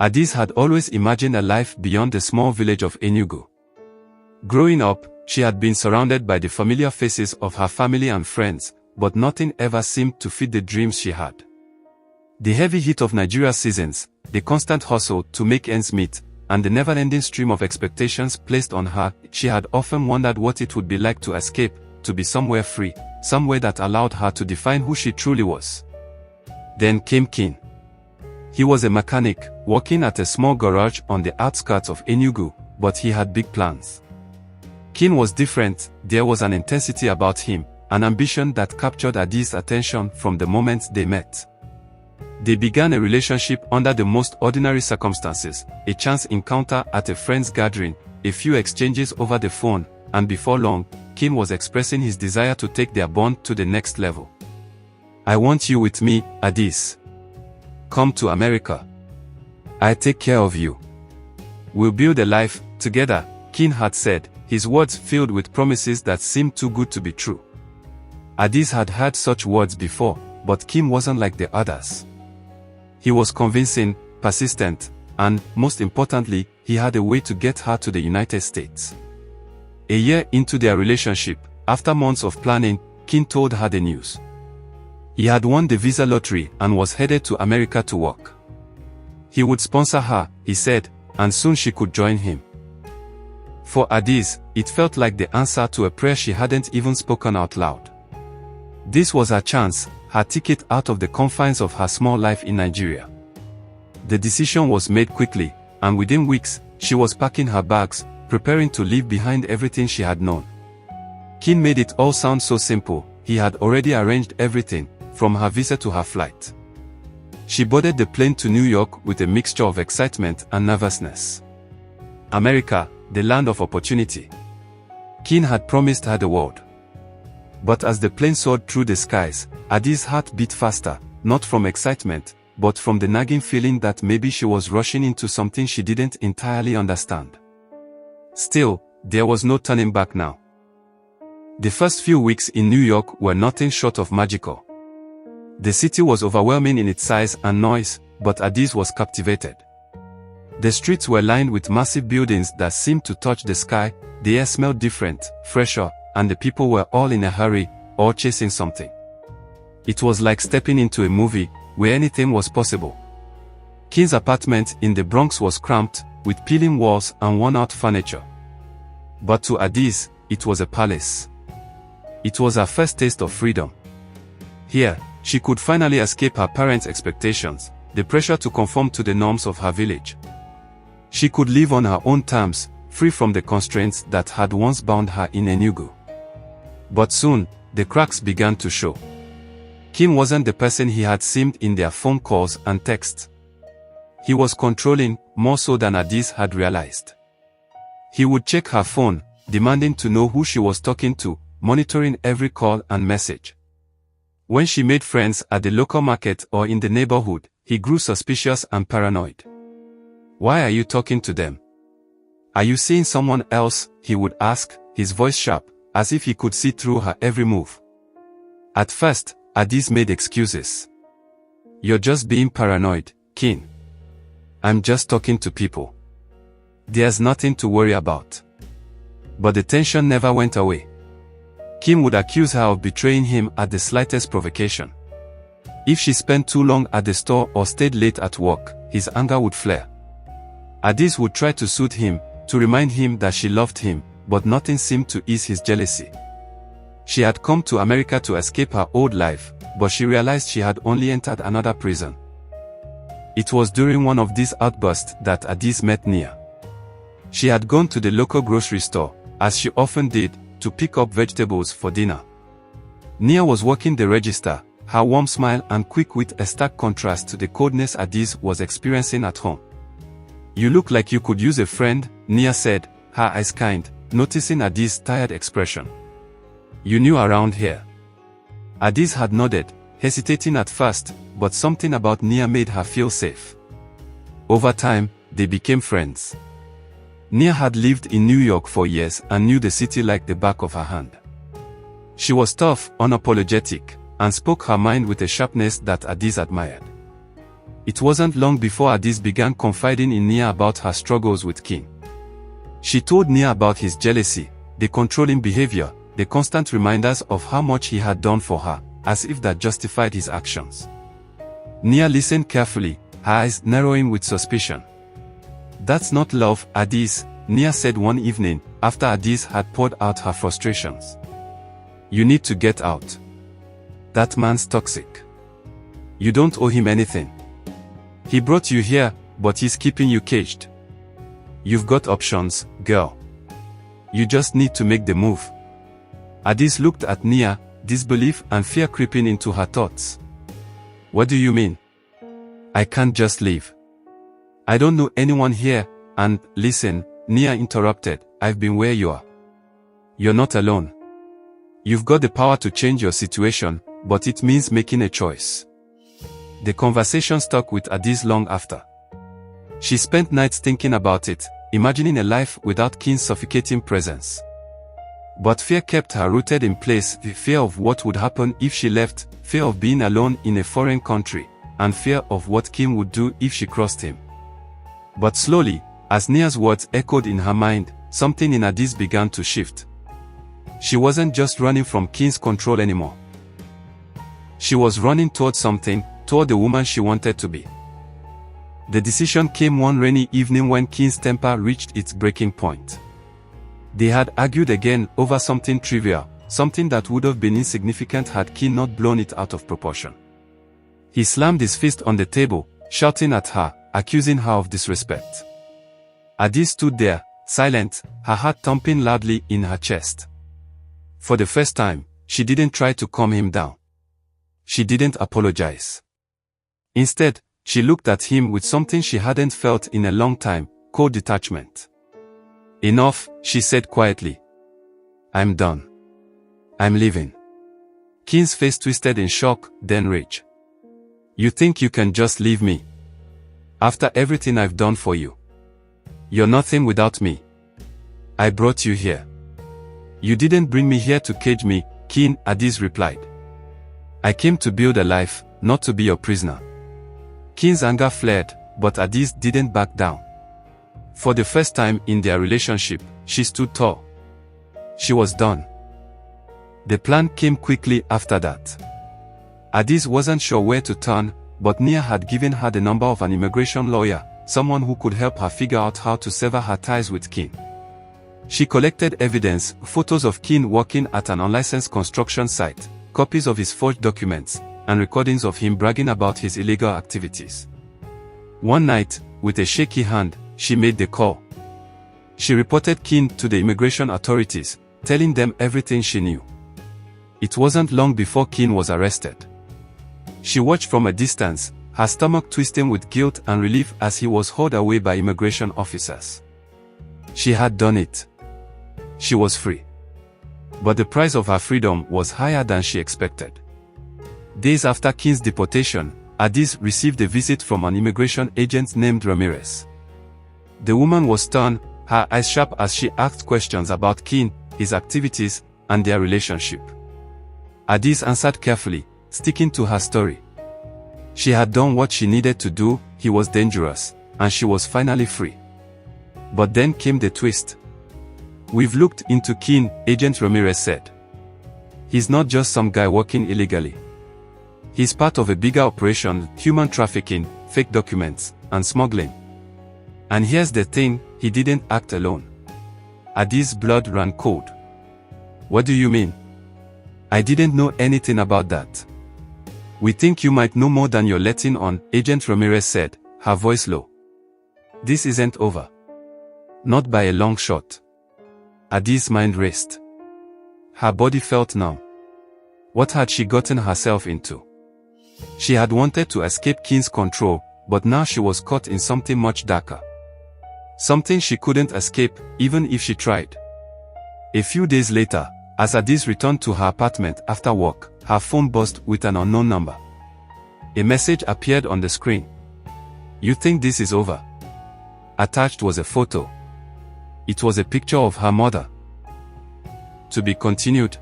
Adis had always imagined a life beyond the small village of Enugu. Growing up, she had been surrounded by the familiar faces of her family and friends, but nothing ever seemed to fit the dreams she had. The heavy heat of Nigeria's seasons, the constant hustle to make ends meet, and the never-ending stream of expectations placed on her, she had often wondered what it would be like to escape, to be somewhere free, somewhere that allowed her to define who she truly was. Then came Kin. He was a mechanic, working at a small garage on the outskirts of Enugu, but he had big plans. Kin was different. There was an intensity about him, an ambition that captured Adis' attention from the moment they met. They began a relationship under the most ordinary circumstances, a chance encounter at a friend's gathering, a few exchanges over the phone, and before long, Kin was expressing his desire to take their bond to the next level. "I want you with me, Adis. Come to America. I take care of you. We'll build a life together," Kin had said, his words filled with promises that seemed too good to be true. Adis had heard such words before, but Kin wasn't like the others. He was convincing, persistent, and, most importantly, he had a way to get her to the United States. A year into their relationship, after months of planning, Kin told her the news. He had won the visa lottery and was headed to America to work. He would sponsor her, he said, and soon she could join him. For Adis, it felt like the answer to a prayer she hadn't even spoken out loud. This was her chance, her ticket out of the confines of her small life in Nigeria. The decision was made quickly, and within weeks, she was packing her bags, preparing to leave behind everything she had known. Kin made it all sound so simple. He had already arranged everything, from her visa to her flight. She boarded the plane to New York with a mixture of excitement and nervousness. America, the land of opportunity. Kin had promised her the world. But as the plane soared through the skies, Adis' heart beat faster, not from excitement, but from the nagging feeling that maybe she was rushing into something she didn't entirely understand. Still, there was no turning back now. The first few weeks in New York were nothing short of magical. The city was overwhelming in its size and noise, but Adis was captivated. The streets were lined with massive buildings that seemed to touch the sky, the air smelled different, fresher, and the people were all in a hurry, all chasing something. It was like stepping into a movie, where anything was possible. Kin's apartment in the Bronx was cramped, with peeling walls and worn-out furniture. But to Adis, it was a palace. It was her first taste of freedom. Here, she could finally escape her parents' expectations, the pressure to conform to the norms of her village. She could live on her own terms, free from the constraints that had once bound her in Enugu. But soon, the cracks began to show. Kin wasn't the person he had seemed in their phone calls and texts. He was controlling, more so than Adis had realized. He would check her phone, demanding to know who she was talking to, monitoring every call and message. When she made friends at the local market or in the neighborhood, he grew suspicious and paranoid. "Why are you talking to them? Are you seeing someone else?" he would ask, his voice sharp, as if he could see through her every move. At first, Adis made excuses. "You're just being paranoid, Kin. I'm just talking to people. There's nothing to worry about." But the tension never went away. Kin would accuse her of betraying him at the slightest provocation. If she spent too long at the store or stayed late at work, his anger would flare. Adis would try to soothe him, to remind him that she loved him, but nothing seemed to ease his jealousy. She had come to America to escape her old life, but she realized she had only entered another prison. It was during one of these outbursts that Adis met Nia. She had gone to the local grocery store, as she often did, to pick up vegetables for dinner. Nia was working the register, her warm smile and quick wit a stark contrast to the coldness Adis was experiencing at home. "You look like you could use a friend," Nia said, her eyes kind, noticing Adis' tired expression. "You new around here?" Adis had nodded, hesitating at first, but something about Nia made her feel safe. Over time, they became friends. Nia had lived in New York for years and knew the city like the back of her hand. She was tough, unapologetic, and spoke her mind with a sharpness that Adis admired. It wasn't long before Adis began confiding in Nia about her struggles with King. She told Nia about his jealousy, the controlling behavior, the constant reminders of how much he had done for her, as if that justified his actions. Nia listened carefully, her eyes narrowing with suspicion. "That's not love, Adis," Nia said one evening, after Adis had poured out her frustrations. "You need to get out. That man's toxic. You don't owe him anything. He brought you here, but he's keeping you caged. You've got options, girl. You just need to make the move." Adis looked at Nia, disbelief and fear creeping into her thoughts. "What do you mean? I can't just leave. I don't know anyone here, and, listen," Nia interrupted, "I've been where you are. You're not alone. You've got the power to change your situation, but it means making a choice." The conversation stuck with Adis long after. She spent nights thinking about it, imagining a life without King's suffocating presence. But fear kept her rooted in place, the fear of what would happen if she left, fear of being alone in a foreign country, and fear of what King would do if she crossed him. But slowly, as Nia's words echoed in her mind, something in Adis began to shift. She wasn't just running from King's control anymore. She was running toward something, toward the woman she wanted to be. The decision came one rainy evening when King's temper reached its breaking point. They had argued again over something trivial, something that would have been insignificant had King not blown it out of proportion. He slammed his fist on the table, shouting at her, accusing her of disrespect. Adis stood there, silent, her heart thumping loudly in her chest. For the first time, she didn't try to calm him down. She didn't apologize. Instead, she looked at him with something she hadn't felt in a long time, cold detachment. "Enough," she said quietly. "I'm done. I'm leaving." King's face twisted in shock, then rage. "You think you can just leave me? After everything I've done for you? You're nothing without me. I brought you here." "You didn't bring me here to cage me," King, Adis replied. "I came to build a life, not to be your prisoner." King's anger flared, but Adis didn't back down. For the first time in their relationship, she stood tall. She was done. The plan came quickly after that. Adis wasn't sure where to turn, but Nia had given her the number of an immigration lawyer, someone who could help her figure out how to sever her ties with King. She collected evidence, photos of King working at an unlicensed construction site, copies of his forged documents, and recordings of him bragging about his illegal activities. One night, with a shaky hand, she made the call. She reported King to the immigration authorities, telling them everything she knew. It wasn't long before King was arrested. She watched from a distance, her stomach twisting with guilt and relief as he was hauled away by immigration officers. She had done it. She was free. But the price of her freedom was higher than she expected. Days after King's deportation, Adis received a visit from an immigration agent named Ramirez. The woman was stern, her eyes sharp as she asked questions about King, his activities, and their relationship. Adis answered carefully, sticking to her story. She had done what she needed to do, he was dangerous, and she was finally free. But then came the twist. "We've looked into King," Agent Ramirez said. "He's not just some guy working illegally. He's part of a bigger operation, human trafficking, fake documents, and smuggling. And here's the thing, he didn't act alone." Adis' blood ran cold. "What do you mean? I didn't know anything about that." "We think you might know more than you're letting on," Agent Ramirez said, her voice low. "This isn't over. Not by a long shot." Adis' mind raced. Her body felt numb. What had she gotten herself into? She had wanted to escape King's control, but now she was caught in something much darker. Something she couldn't escape, even if she tried. A few days later, as Adis returned to her apartment after work, her phone buzzed with an unknown number. A message appeared on the screen. "You think this is over?" Attached was a photo. It was a picture of her mother. To be continued.